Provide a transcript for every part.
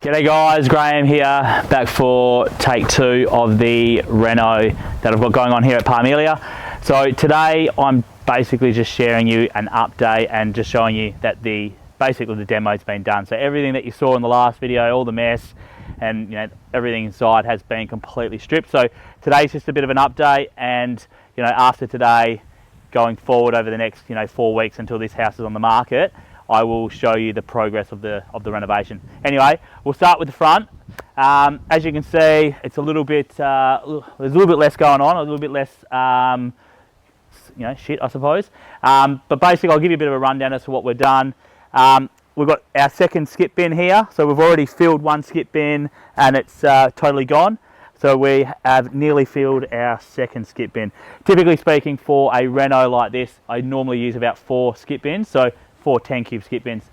G'day guys, Graham here, back for take 2 of the reno that I've got going on here at Parmelia. So today I'm basically just sharing you an update and just showing you that basically the demo's been done. So everything that you saw in the last video, all the mess and everything inside has been completely stripped. So today's just a bit of an update, and after today, going forward over the next 4 weeks until this house is on the market, I will show you the progress of the renovation. Anyway, we'll start with the front. As you can see, it's a little bit, there's a little bit less going on, a little bit less, shit, I suppose. But basically, I'll give you a bit of a rundown as to what we've done. We've got our second skip bin here, so we've already filled one skip bin and it's totally gone. So we have nearly filled our second skip bin. Typically speaking, for a reno like this, I normally use about 4 skip bins. So 4 10-cube skip bins.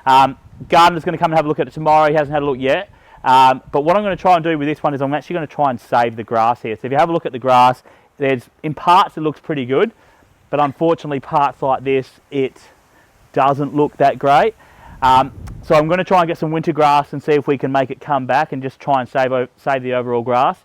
Gardener's going to come and have a look at it tomorrow. He hasn't had a look yet. But what I'm going to try and do with this one is I'm actually going to try and save the grass here. So if you have a look at the grass, in parts it looks pretty good, but unfortunately parts like this, it doesn't look that great. So I'm going to try and get some winter grass and see if we can make it come back and just try and save the overall grass.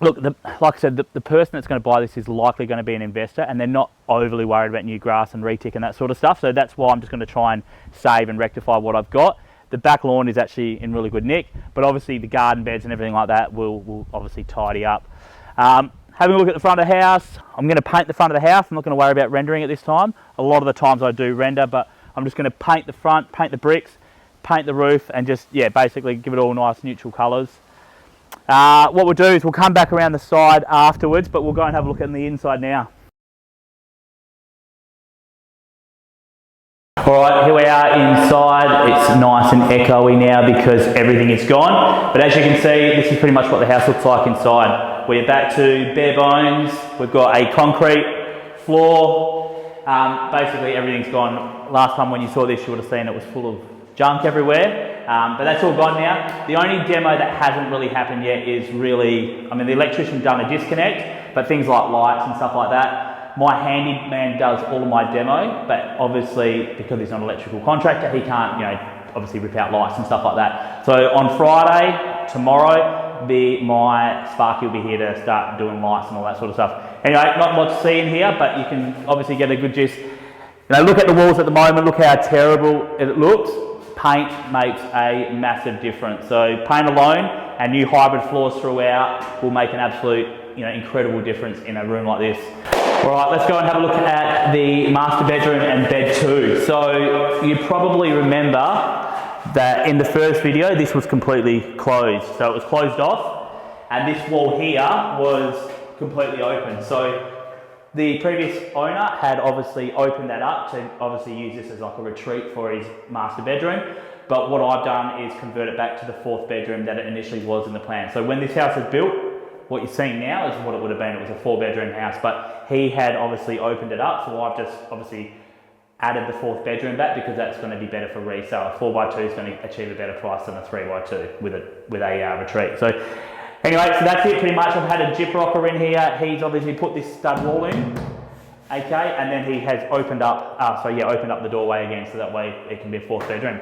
Look, like I said, the person that's going to buy this is likely going to be an investor, and they're not overly worried about new grass and retic and that sort of stuff. So that's why I'm just going to try and save and rectify what I've got. The back lawn is actually in really good nick, but obviously the garden beds and everything like that will obviously tidy up. Having a look at the front of the house, I'm going to paint the front of the house. I'm not going to worry about rendering it this time. A lot of the times I do render, but I'm just going to paint the front, paint the bricks, paint the roof, and just, basically give it all nice neutral colours. What we'll do is we'll come back around the side afterwards, but we'll go and have a look at the inside now. Alright, here we are inside. It's nice and echoey now because everything is gone. But as you can see, this is pretty much what the house looks like inside. We're back to bare bones. We've got a concrete floor. Basically everything's gone. Last time when you saw this, you would have seen it was full of junk everywhere. But that's all gone now. The only demo that hasn't really happened yet is really, the electrician's done a disconnect, but things like lights and stuff like that, my handyman does all of my demo, but obviously because he's not an electrical contractor, he can't, obviously rip out lights and stuff like that. So on Friday, tomorrow, my Sparky will be here to start doing lights and all that sort of stuff. Anyway, not much to see in here, but you can obviously get a good gist. Look at the walls at the moment, look how terrible it looks. Paint makes a massive difference. So paint alone and new hybrid floors throughout will make an absolute, incredible difference in a room like this. All right, let's go and have a look at the master bedroom and bed 2. So you probably remember that in the first video, this was completely closed. So it was closed off, and this wall here was completely open. So the previous owner had obviously opened that up to obviously use this as like a retreat for his master bedroom. But what I've done is convert it back to the 4th bedroom that it initially was in the plan. So when this house was built, what you're seeing now is what it would have been. It was a 4-bedroom house, but he had obviously opened it up. So I've just obviously added the 4th bedroom back because that's going to be better for resale. A 4x2 is going to achieve a better price than a 3x2 with a retreat. So anyway, so that's it pretty much. I've had a jip rocker in here. He's obviously put this stud wall in, okay, and then he has opened up, opened up the doorway again so that way it can be a 4th bedroom.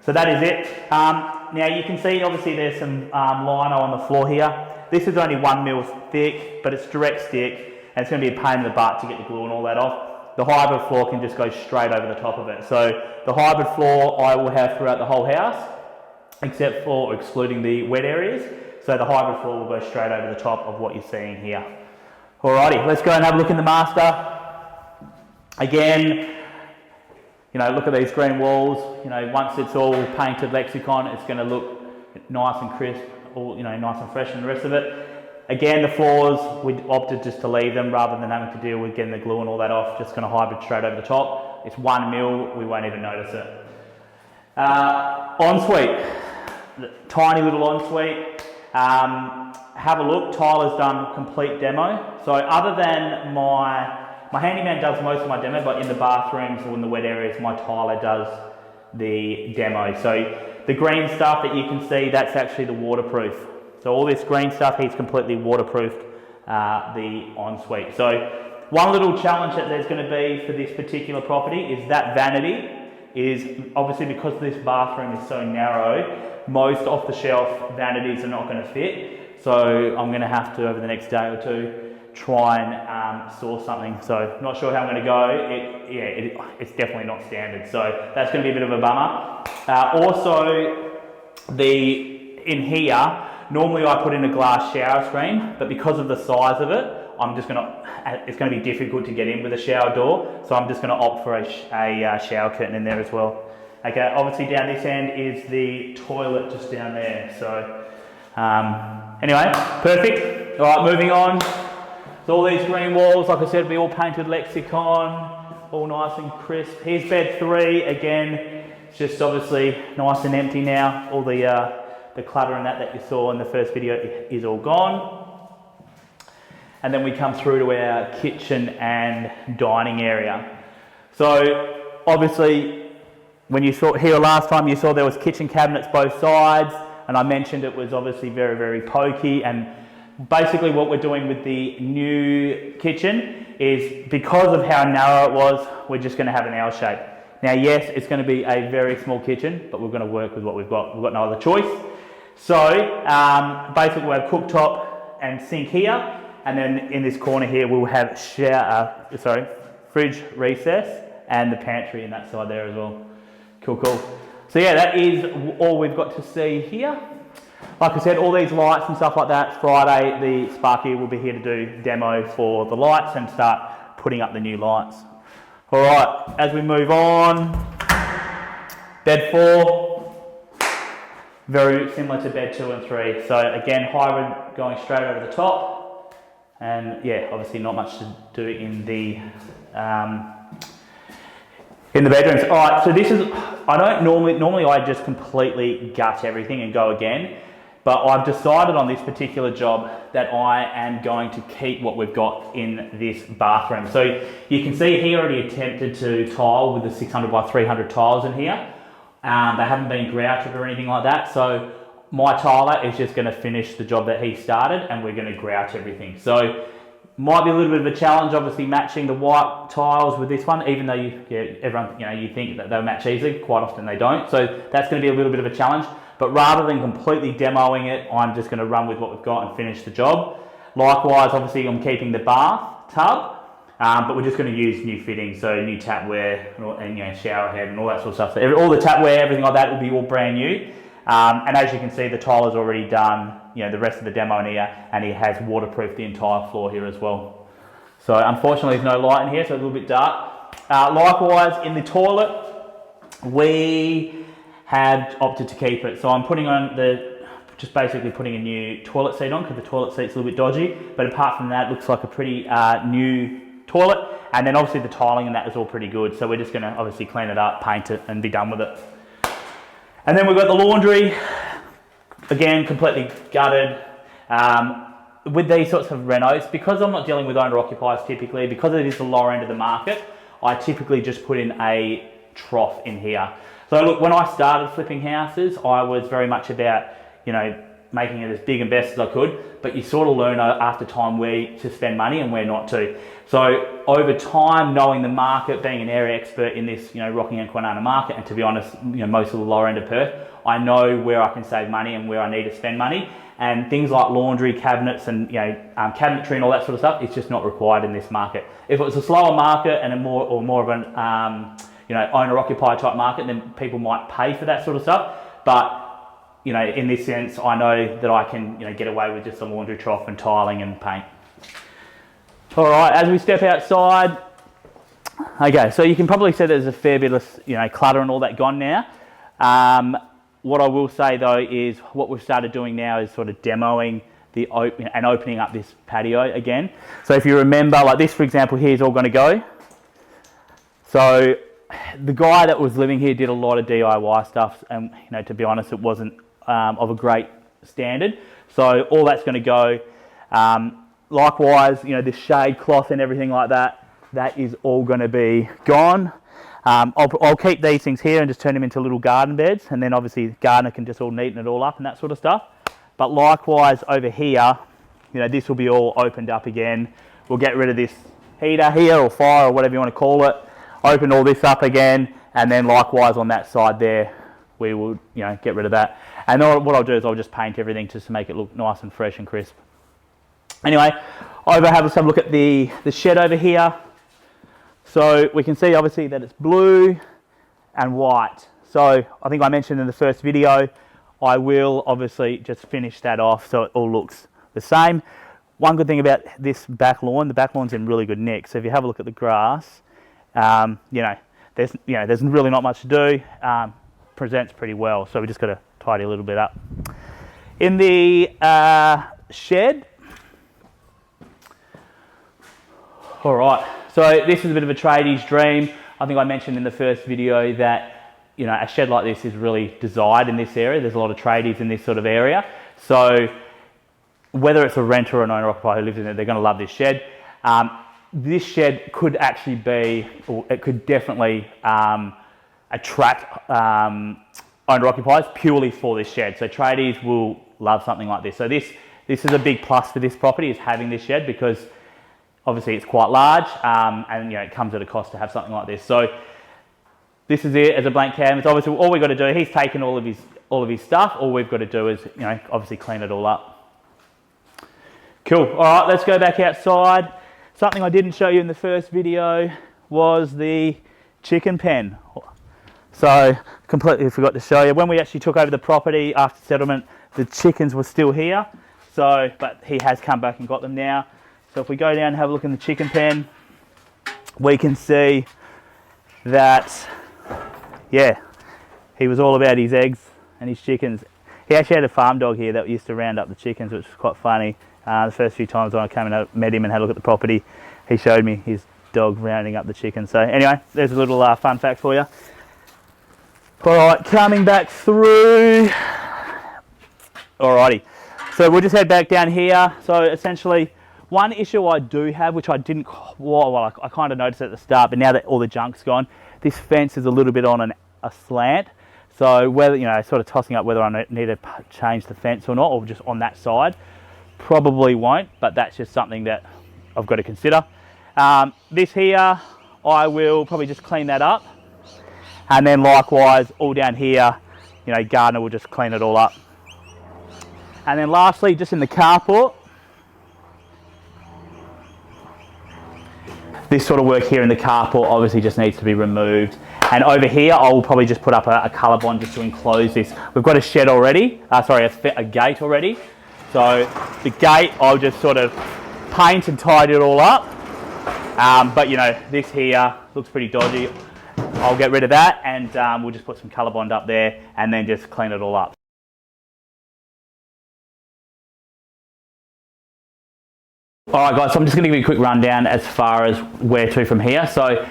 So that is it. Now you can see obviously there's some lino on the floor here. This is only 1 mil thick, but it's direct stick, and it's going to be a pain in the butt to get the glue and all that off. The hybrid floor can just go straight over the top of it. So the hybrid floor I will have throughout the whole house, except for excluding the wet areas. So the hybrid floor will go straight over the top of what you're seeing here. Alrighty, let's go and have a look in the master. Again, look at these green walls. Once it's all painted Lexicon, it's going to look nice and crisp, all nice and fresh, and the rest of it. Again, the floors, we opted just to leave them rather than having to deal with getting the glue and all that off. Just going to hybrid straight over the top. It's 1 mil, we won't even notice it. Ensuite, tiny little ensuite. Have a look, Tyler's done complete demo. So other than my handyman does most of my demo, but in the bathrooms or in the wet areas, my Tyler does the demo. So the green stuff that you can see, that's actually the waterproof. So all this green stuff, he's completely waterproofed the ensuite. So one little challenge that there's going to be for this particular property is that vanity is obviously because this bathroom is so narrow, most off-the-shelf vanities are not going to fit. So I'm going to have to, over the next day or two, try and source something. So not sure how I'm going to go. It's definitely not standard. So that's going to be a bit of a bummer. Also, in here, normally I put in a glass shower screen, but because of the size of it, it's going to be difficult to get in with a shower door. So I'm just going to opt for a shower curtain in there as well. Okay, obviously down this end is the toilet just down there. So anyway, perfect. All right, moving on. So all these green walls, like I said, will be all painted Lexicon, all nice and crisp. Here's bed 3, again, it's just obviously nice and empty now. All the clutter and that you saw in the first video is all gone. And then we come through to our kitchen and dining area. So obviously, when you saw here last time, you saw there was kitchen cabinets both sides, and I mentioned it was obviously very, very pokey. And basically what we're doing with the new kitchen is, because of how narrow it was, we're just going to have an L shape. Now, yes, it's going to be a very small kitchen, but we're going to work with what we've got. We've got no other choice. So basically we'll have cooktop and sink here, and then in this corner here we'll have fridge recess and the pantry in that side there as well. Cool. So yeah, that is all we've got to see here. Like I said, all these lights and stuff like that, Friday the Sparky will be here to do demo for the lights and start putting up the new lights. All right, as we move on, bed 4, very similar to bed 2 and 3. So again, hybrid going straight over the top, and yeah, obviously not much to do in the bedrooms. All right, so this is, I don't normally I just completely gut everything and go again, but I've decided on this particular job that I am going to keep what we've got in this bathroom. So you can see he already attempted to tile with the 600 by 300 tiles in here. They haven't been grouted or anything like that. So my tiler is just going to finish the job that he started, and we're going to grout everything. So might be a little bit of a challenge, obviously, matching the white tiles with this one, even though everyone, you think that they'll match easily. Quite often they don't. So that's going to be a little bit of a challenge. But rather than completely demoing it, I'm just going to run with what we've got and finish the job. Likewise, obviously, I'm keeping the bathtub, but we're just going to use new fittings, so new tapware and shower head and all that sort of stuff. So all the tapware, everything like that will be all brand new. And as you can see, the tiler's already done, the rest of the demo in here, and he has waterproofed the entire floor here as well. So unfortunately, there's no light in here, so it's a little bit dark. Likewise, in the toilet, we have opted to keep it. So I'm just basically putting a new toilet seat on, because the toilet seat's a little bit dodgy. But apart from that, it looks like a pretty new toilet. And then obviously the tiling and that is all pretty good. So we're just gonna obviously clean it up, paint it, and be done with it. And then we've got the laundry, again, completely gutted. With these sorts of renos, because I'm not dealing with owner-occupiers typically, because it is the lower end of the market, I typically just put in a trough in here. So look, when I started flipping houses, I was very much about, making it as big and best as I could, but you sort of learn after time where to spend money and where not to. So over time, knowing the market, being an area expert in this, Rockingham and Kwinana market, and to be honest, most of the lower end of Perth, I know where I can save money and where I need to spend money. And things like laundry, cabinets, and cabinetry and all that sort of stuff, it's just not required in this market. If it was a slower market and a more of an owner-occupier type market, then people might pay for that sort of stuff. But in this sense, I know that I can get away with just a laundry trough and tiling and paint. All right, as we step outside, okay, so you can probably see there's a fair bit of clutter and all that gone now. What I will say though is what we've started doing now is sort of demoing and opening up this patio again. So if you remember, like this for example here is all going to go. So the guy that was living here did a lot of DIY stuff, and to be honest, it wasn't of a great standard. So all that's going to go. Likewise, this shade cloth and everything like that, that is all going to be gone. I'll keep these things here and just turn them into little garden beds, and then obviously the gardener can just all neaten it all up and that sort of stuff. But likewise over here, this will be all opened up again. We'll get rid of this heater here, or fire, or whatever you want to call it. Open all this up again, And then likewise on that side there, we will, get rid of that. And then what I'll do is I'll just paint everything just to make it look nice and fresh and crisp. Anyway, let's have a look at the shed over here. So we can see obviously that it's blue and white. So I think I mentioned in the first video, I will obviously just finish that off so it all looks the same. One good thing about this back lawn, the back lawn's in really good nick. So if you have a look at the grass, there's really not much to do. Presents pretty well, so we just got to tidy a little bit up. In the shed, all right. So this is a bit of a tradie's dream. I think I mentioned in the first video that a shed like this is really desired in this area. There's a lot of tradies in this sort of area. So whether it's a renter or an owner-occupier who lives in it, they're going to love this shed. This shed could actually be, or it could definitely attract owner-occupiers purely for this shed. So tradies will love something like this. So this is a big plus for this property, is having this shed, because obviously it's quite large, and it comes at a cost to have something like this. So this is it as a blank canvas. Obviously, all we've got to do, he's taken all of his stuff. All we've got to do is, obviously clean it all up. Cool. All right, let's go back outside. Something I didn't show you in the first video was the chicken pen. So completely forgot to show you. When we actually took over the property after settlement, the chickens were still here. So, but he has come back and got them now. So if we go down and have a look in the chicken pen, we can see that, yeah, he was all about his eggs and his chickens. He actually had a farm dog here that used to round up the chickens, which was quite funny. The first few times when I came and met him and had a look at the property, he showed me his dog rounding up the chickens. So anyway, there's a little fun fact for you. All right, coming back through. Alrighty, so we'll just head back down here. So essentially, one issue I do have, which I didn't, I kind of noticed at the start, but now that all the junk's gone, this fence is a little bit on a slant. So whether, sort of tossing up whether I need to change the fence or not, or just on that side, probably won't, but that's just something that I've got to consider. This here, I will probably just clean that up. And then likewise, all down here, Gardner will just clean it all up. And then lastly, just in the carport, this sort of work here in the carport obviously just needs to be removed. And over here, I will probably just put up a colour bond just to enclose this. We've got a shed already, a gate already. So the gate, I'll just sort of paint and tidy it all up. But this here looks pretty dodgy. I'll get rid of that, and we'll just put some colour bond up there and then just clean it all up. Alright guys, so I'm just going to give you a quick rundown as far as where to from here. So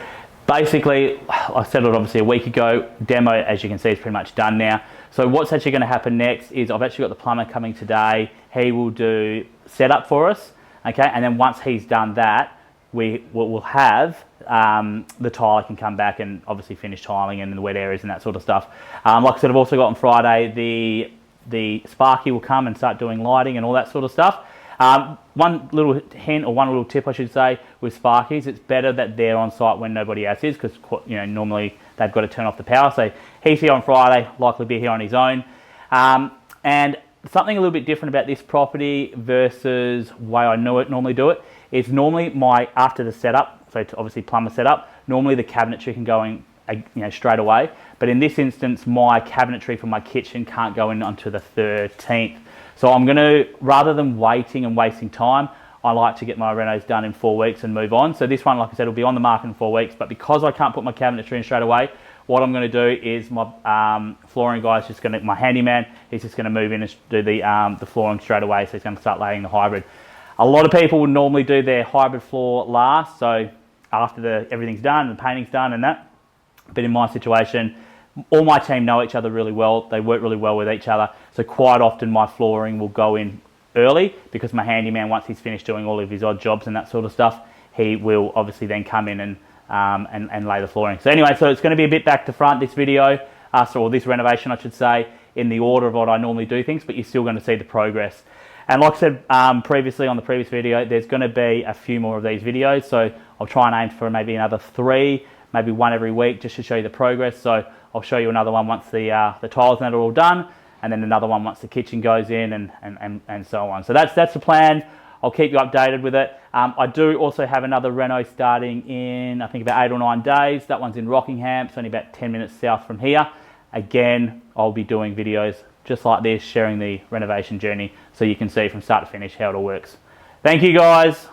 basically, I settled obviously a week ago. Demo, as you can see, is pretty much done now. So what's actually going to happen next is I've actually got the plumber coming today. He will do setup for us, okay? And then once he's done that, we will have the tiler can come back and obviously finish tiling and the wet areas and that sort of stuff. Like I said, I've also got on Friday the Sparky will come and start doing lighting and all that sort of stuff. One little hint, or one little tip I should say, with Sparkies, it's better that they're on site when nobody else is, because normally they've got to turn off the power. So he's here on Friday, likely be here on his own. And something a little bit different about this property versus the way I normally do it is normally after the setup, so obviously plumber setup, normally the cabinetry can go in straight away. But in this instance, my cabinetry for my kitchen can't go in until the 13th. So I'm going to, rather than waiting and wasting time, I like to get my renos done in 4 weeks and move on. So this one, like I said, will be on the market in 4 weeks, but because I can't put my cabinetry in straight away, what I'm going to do is my flooring guy's just going to, my handyman, he's just going to move in and do the flooring straight away. So he's going to start laying the hybrid. A lot of people would normally do their hybrid floor last, so after everything's done, the painting's done and that. But in my situation, all my team know each other really well. They work really well with each other. So quite often my flooring will go in early because my handyman, once he's finished doing all of his odd jobs and that sort of stuff, he will obviously then come in and lay the flooring. So anyway, so it's going to be a bit back to front, this video, or this renovation I should say, in the order of what I normally do things, but you're still going to see the progress. And like I said previously on the previous video, there's going to be a few more of these videos. So I'll try and aim for maybe another 3, maybe one every week just to show you the progress. So I'll show you another one once the tiles and that are all done, and then another one once the kitchen goes in, and so on. So that's the plan. I'll keep you updated with it. I do also have another reno starting in, I think, about 8 or 9 days. That one's in Rockingham. It's only about 10 minutes south from here. Again, I'll be doing videos just like this, sharing the renovation journey so you can see from start to finish how it all works. Thank you, guys.